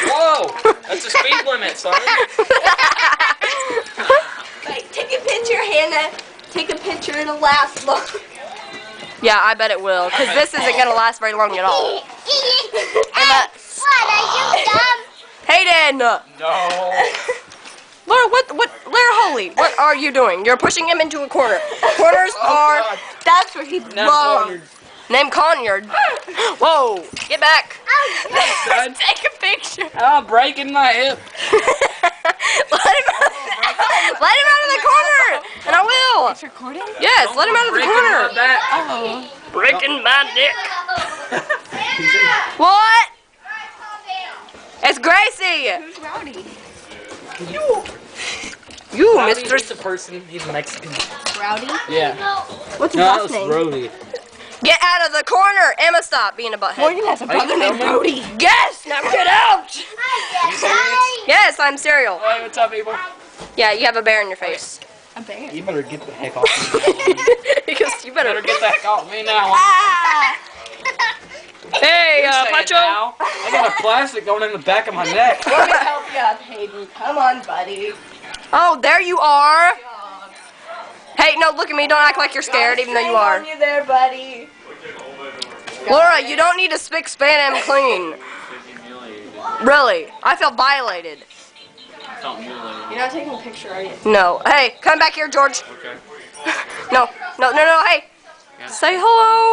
Whoa! That's the speed limit, son. Wait, take a picture, Hannah. Take a picture, it'll last long. Yeah, I bet it will, because this isn't going to last very long at all. What? Are you dumb? Hayden! No. Laura, Laura Holy, what are you doing? You're pushing him into a corner. Corners are, God. that's where he belongs. Name Conyard. Whoa, get back. Son. Take a picture. I'm breaking my hip. Let him out of the corner, and I will. It's recording? Yes, let him out of the Breaking my corner. back. Oh. Breaking my dick. What? It's Gracie. Who's Rowdy? You, Rowdy, Mr. he's a person. He's Mexican. Rowdy? Yeah. What's his No, that last was name? Brody. Get out of the corner. Emma, stop being a butthead. Morgan has a brother named Brody. Yes, now get out. You serious? Yes, I'm cereal. Hey, what's up, people? Yeah, you have a bear in your face. A bear. You better get the heck off me now. Because you better Better get the heck off me now. Ah! Hey, You're saying Pacho. now. I got a plastic going in the back of my neck. Let me help you up, Hayden. Come on, buddy. Oh, there you are. Hey, no, look at me. Don't act like you're scared, even though you are. On you there, buddy. Laura, you don't need to spick, span, and clean. Really, I feel violated. You're not taking a picture, are you? No. Hey, come back here, George. Okay. No, hey. Say hello.